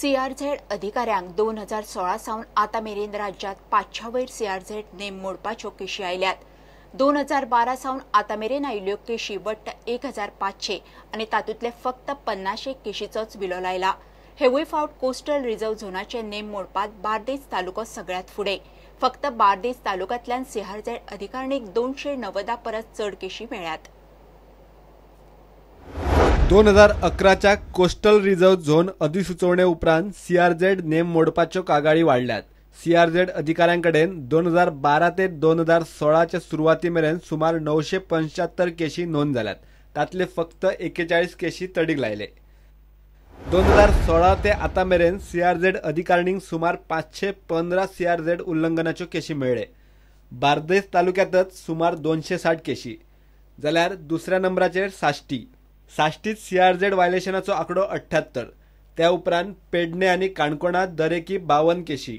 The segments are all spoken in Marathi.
सीआरझेड अधिकाऱ्यांक 2016 सावन आता मेरेन राज्यात 500 वयर सीआरझेड नेम मोडपाच्यो केशी आयल्यात। 2012 सावन आता मेरेन आयिल्ल्यो केशी वट्ट 1500 आनी तातूंतले फक्त 50 केशीचोच विलो लायला। हेवूय फावट कोस्टल रिझर्व्ह झोनाचे नेम मोडपात बार्देस तालुको सगळ्यात फुडें। फक्त बार्देस तालुक्यांतल्यान सीआरझेड अधिकारणीक 290 परस चड केशी मेळ्ळ्यात। 2011च्या कोस्टल रिझर्व्ह झोन अधिसुचोवणे उपरांत सीआरझेड नेम मोडपाच्यो कागाळी वाडल्यात। सीआरझेड अधिकाऱ्यांकडेन 2012 ते 2016च्या सुरवाती मेरेन सुमार 975 केशी नोंद जाल्यात। तातले फक्त 41 केशी तडीक लायले। 2016 ते आता मेरेन सीआरझेड अधिकारणींक सुमार 515 सीआरझेड उल्लंघनाच्यो केशी मेळ्ळे। बार्देस तालुक्यांतच सुमार 260 केशी, जाल्यार दुसऱ्या नंबराचेर साश्टी। साश्टीत सीआरझेड वायलेशनाचो आंकडो 78। त्या उपरांत पेडणे आनी काणकोणात दरेकी 52 केशी।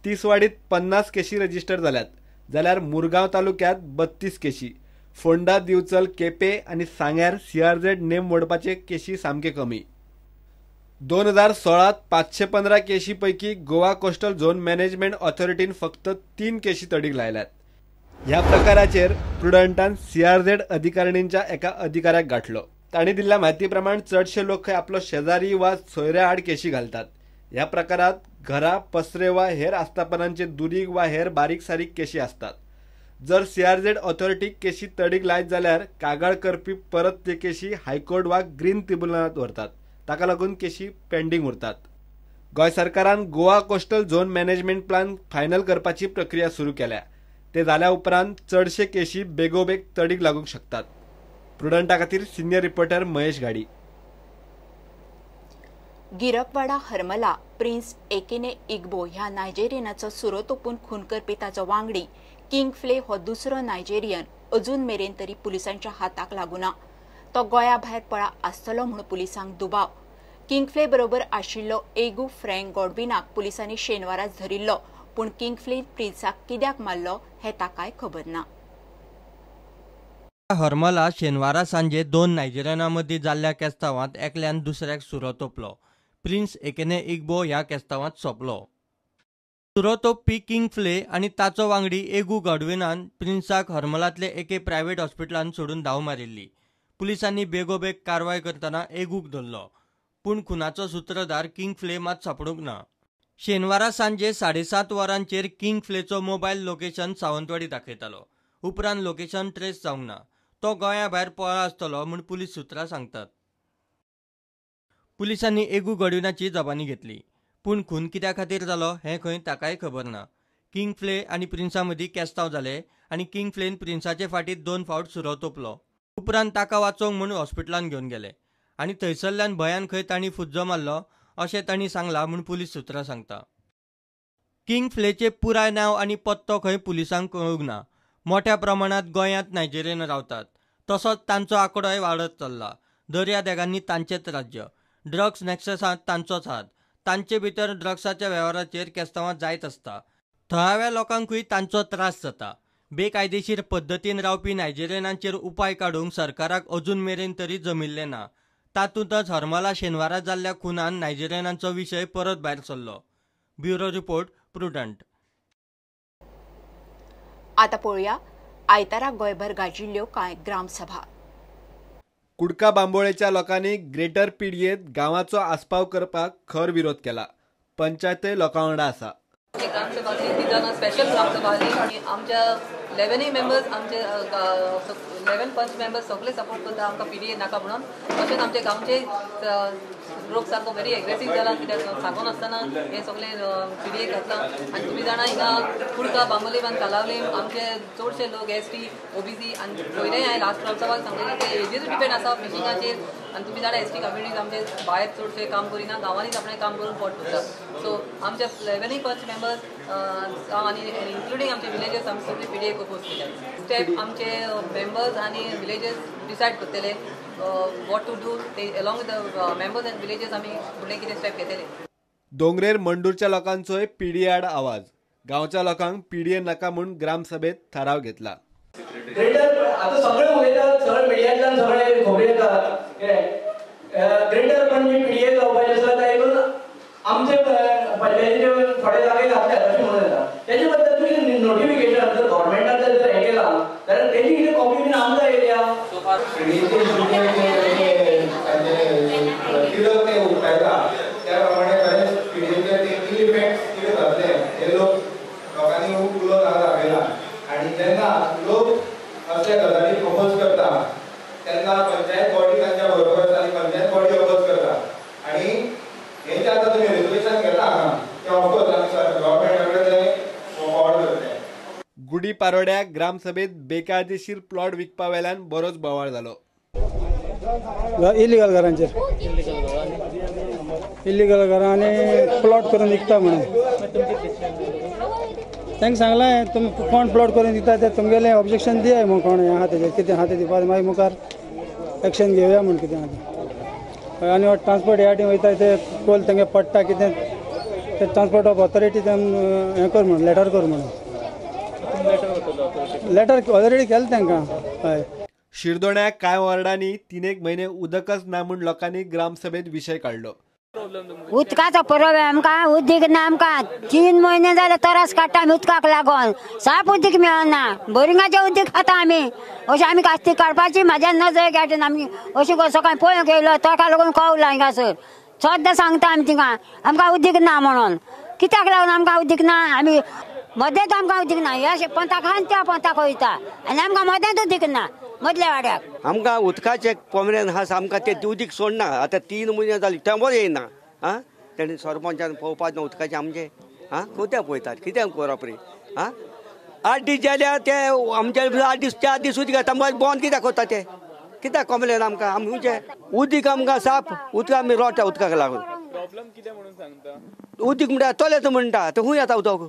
तिसवाडीत 50 केशी रजिस्टर जाल्यात, जाल्यार मुरगांव तालुक्यांत 32 केशी। फोंडा, दिवचल, केपे आनी सांग्यार सीआरझेड नेम मोडपाचे केशी सामके कमी। 2016त 515 केशी पैकी गोवा कोस्टल झोन मॅनेजमेंट ऑथॉरिटीन फक्त 3 केशी तडीक लायल्यात। ह्या प्रकाराचेर प्रुडंटान सीआरझेड अधिकारिणींच्या एका अधिकाऱ्याक गाठलो। तांणी दिल्ल्या म्हायती प्रमाण चडशे लोक आपलो शेजारी वा सोयऱ्या आड केशी घालतात। ह्या प्रकारात घरा, पसरे वा हेर आस्थापनांचे दुरीग वा हेर बारीक सारीक केशी असतात। जर सीआरझेड ऑथॉरिटीक केशी तडीक लायत जाल्यार कागाळ करपी परत ते केशी हायकोर्ट वा ग्रीन ट्रिब्युनलांत व्हरतात। ताका लागून केशी पेंडिंग उरतात। गोंय सरकारान Goa coastal zone management plan final करपाची प्रक्रिया सुरू केल्या। ते जाल्या उपरांत चडशे केशी बेगोबेग तडीक लागूंक शकतात। प्रुडंटा खातीर सिनियर रिपोर्टर महेश गाडी। गिरकवाडा हरमला प्रिन्स एकेने इग्बो ह्या नायजेरियनाचो सुरो तोपून खून करपी ताचो वांगडी किंग फ्ले हो दुसरो नायजेरियन अजून मेरेन तरी पुलिसांच्या हाताक लागूना। तो गोंया भायर पळा आसतलो म्हूण पुलिसांक दुबाव। किंग फ्ले बरोबर आशिल्लो एगू फ्रँक गॉडविनाक पुलिसांनी शेनवाराच धरिल्लो, पूण किंग फ्ले प्रिन्साक कित्याक मारलो हें ताकाय खबर ना। हरमला शेनवारा सांजे 2 नायजेरियनां मदीं जाल्ल्या केस्तावांत एकल्यान दुसऱ्याक सुरो तोपलो। प्रिन्स एकेने इग्बो ह्या केस्तावांत सोंपलो। सुरो तोपपी किंग फ्ले आनी ताचो वांगडी एगू गॉडविनान प्रिन्साक हरमलांतले एके प्रायव्हेट हॉस्पिटलांत सोडून धांव मारिल्ली। पुलिसांनी बेगोबेग कारवाय करतना एगूक धरलो, पूण खुनाचो सूत्रधार किंग फ्ले मात सापडूंक ना। शेनवारा सांजे 7:30 वरांचेर किंग फ्लेचो मोबायल लोकेशन सावंतवाडी दाखयतालो, उपरांत लोकेशन ट्रेस जावंक ना। तो गोंया भायर पळा आसतलो म्हूण पुलीस सुत्रां सांगतात। पुलिसांनी एगू गॉडविनाची जबानी घेतली, पूण खून कित्या खातीर जालो हें खंय ताकाय खबर ना। किंग फ्ले आनी प्रिन्सा मदीं केस्तांव जाले आनी किंग फ्लेन प्रिन्साचे फाटीं 2 फावट सुरो तोपलो। उपरांत ताका वाचोवंक म्हूण हॉस्पिटलांत घेवन गेले आनी थंयसरल्यान भंयान खंय तांणी फुज्जो मारलो अशें तांणी सांगलां म्हूण पुलीस सुत्रां सांगता। किंग फ्लेचे पुराय नांव आनी पत्तो खंय पुलिसांक कळूंक ना। मोठ्या प्रमाणांत गोंयांत नायजेरियन रावतात, तसोच तांचो आंकडोय वाडत चल्ला। दर्या देगांनी तांचेच राज्य, ड्रग्स नॅक्ससांत तांचोच हात। तांचे भितर ड्रग्साच्या वेव्हाराचेर केस्तांवां जायत आसता। थळाव्या लोकांकूय तांचो त्रास जाता। बेकायदेशीर पद्दतीन रावपी नायजेरियनांचेर उपाय काडूंक सरकाराक अजून मेरेन तरी जमिल्लें ना। तातूंतच हरमला शेनवारा जाल्ल्या खुनान नायजेरियनांचो विशय परत भायर सरलो। Bureau report, prudent. आता पळोवया आयतारा गोंयभर गाजिल्ल्यो कांय ग्रामसभा। कुडका बांबोळेच्या लोकांनी ग्रेटर पीडीएत गांवाचो आस्पाव करपाक खर विरोध केला। पंचायतय लोकां वांगडा आसा। ग्रामसभा स्पेशल ग्रामसभा आनी आमच्या 11 मेंबर्स आमचे 11 पंच मेंबर्स सगळे सपोर्ट करता आमकां पीडीए नाका म्हणून। तशेंच आमचे गांवचे लोक सारको व्हेरी एग्रेसीव जाला, कित्याक सांगो नासतना हे सगळे पीडीए घातला। आनी तुमी जाणा हिंगा कुडका बांबोली वन कालावली आमचे चडशे लोक एसटी ओबीसी आनी पयलेंय हांवें लास्ट ग्रामसभाक सांगलेलें ते एजीस डिपेंड आसा फिशिंगाचेर। आनी तुमी जाणा एसटी कम्युनिटीज आमचे भायर चडशे काम करिना, गांवांनीच आपणें काम करून पोट भरता। सो आमचे 11 पंच मेंबर्स आनी इन्क्लुडींग आमचे विलेजेस आमी सगळे पीडीए प्रपोज केल्या। स्टेप आमचे मेंबर्स आनी विलेजेस डिसायड करतले वॉट टू डू। ते along with the members end villages आमी फुडें कितें स्टेप घेतले। दोंगरेर मंडूरच्या लोकांचोय पीडीए आड आवाज। गांवच्या लोकांक पीडीए नाका म्हूण ग्रामसभेत थाराव घेतला। आता सगळे उलयतात, सगळे मिडियांतल्यान सगळे खबर येता ग्रेटर पण पीडीए जावपाचें आसा। ताका लागून त्याप्रमाणे खरेंच पिढीचे ते इफेक्ट कितें जातले हे लोकांनी खूब उलोवंक लागला आनी जेन्ना लोक असले गजाली अपोज करता तेन्ना पंचायत बॉडी तांच्या बरोबर आसा आनी पंचायत बॉडी अपोज करता आनी हे जे आतां तुमी रेजोल्युशन घेता हांगा ते ऑफकोर्स आमी गव्हर्मेंटा कडेन फॉरवर्ड करतले. गुडी पारोड्या ग्रामसभेत बेकायदेशीर प्लॉट विकपा वेल्यान बरोच बोवाळ जालो. इलिगल घरांचेर इलिगल घरां आनी प्लॉट करून विकता म्हणून तांकां सांगलां तुमी कोण प्लॉट करून दिता ते तुमगेलें ऑब्जेक्शन दियाय म्हूण कोण आहा तेजेर कितें आहा तें दिवपा मागीर मुखार एक्शन घेवया म्हूण कितें आहा तें आनी ट्रान्सपोर्ट यार्डीन वयता ते पोल तांगे पडटा कितें ते ट्रान्सपोर्ट ऑफ ऑथॉरिटी हें कर म्हणून लेटर कर म्हणून लेटर ऑलरेडी केलें तांकां. हय शिरदोण्याक कांय वॉर्डांनी 3 म्हयने उदकच ना म्हूण लोकांनी ग्रामसभेत विशय काडलो. उदकाचो प्रॉब्लेम आमकां उदीक ना आमकां 3 म्हयने जाले तरास काडटा आमी उदकाक लागून साप उदीक मेळना बोरिंगाचें उदीक खाता आमी अशें आमी कास्ती काडपाची म्हाज्या नजर गाठून आमी अशें सकाळीं पळोवंक येयलो ताका लागून कवला हिंगासर सद्दां सांगता आमी थिंगा आमकां उदीक ना म्हणून कित्याक लागून आमकां उदीक ना आमी मदेंत आमकां उदीक ना हे पंथाक आनी त्या पंथाक वयता आनी आमकां मदेंत उदीक ना मदल्या वाड्याक आमकां उदकाचें प्रॉब्लेम आसा आमकां तें उदीक सोडना आतां 3 म्हयने जाली तेंवर येयना आं तेणी सरपंचान पळोवपाक ना उदकाचें आमचें आं कोत्या पळयतात कितें करप रे आं 8 दीस जाल्यार ते आमचे 8 दीस 4 दीस उदीक येता मागीर बंद कित्याक करता ते कित्याक कंप्लेन आमकां आमचें उदीक आमकां साप उदक आमी रोटा उदकाक लागून प्रॉब्लेम कितें म्हणून सांगता उदीक म्हणटा तोलेत म्हणटा ते खूंय येता उदक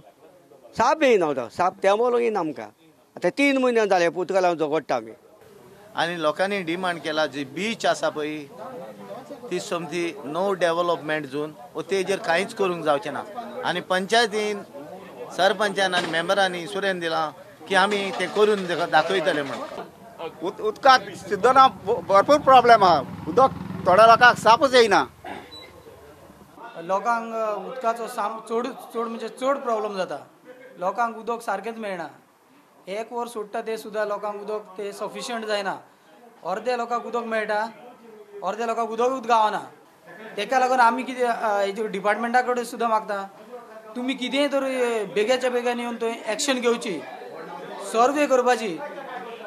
साप येयना उदक साप तेंवर येयना आमकां आतां 3 म्हयने जाले उदका लागून झगडटा आमी. आनी लोकांनी डिमांड केला जी बीच आसा पळय ती समजी नो डेव्हलपमेंट झोन तेजेर कांयच करूंक जावचें ना आनी पंचायतीन सरपंचान आनी मेंबरांनी सुरेन दिलां की आमी ते करून दाखयतले म्हण. उदकाक सिद्धोना भरपूर प्रॉब्लेम आहा उदक थोड्या लोकांक सापूच येयना लोकांक उदकाचो चड म्हणजे चड प्रॉब्लेम जाता लोकांक उदक सारकेंच मेळना 1 वर सोडटा ते सुद्दां लोकांक उदक ते सफिशियंट जायना अर्दे लोकांक उदक मेळटा अर्दे लोकांक उदकूच गावना तेका लागून आमी कितें हेजे डिपार्टमेंटा कडेन सुद्दां मागता तुमी कितेंय तर बेगाच्या बेगान येवन थंय एक्शन घेवची सर्वे करपाची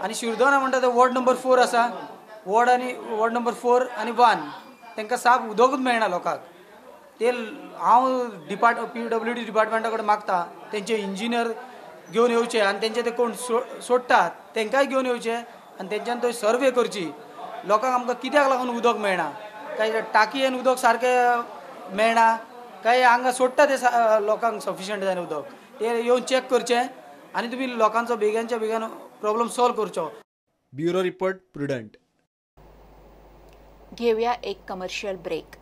आनी शिरदोना म्हणटा ते वॉर्ड नंबर 4 आसा वॉर्ड नंबर 4 आनी 1 तांकां साफ उदकूच मेळना लोकांक ते हांव PWD डिपार्टमेंटा कडेन मागता तेंचे इंजिनियर घेवन येवचे आनी तेंचे ते कोण सोडटात तांकांय घेवन येवचे आनी तेंच्यान थंय सर्वे करची लोकांक आमकां कित्याक लागून उदक मेळना काय टाकयेन उदक सारकें मेळना काय हांगा सोडटा ते लोकांक सफिशियंट जायना उदक ते येवन चॅक करचें आनी तुमी लोकांचो बेगानच्या बेगान प्रॉब्लेम सॉल्व करचो. Bureau report prudent. घेऊया एक कमर्शियल ब्रेक.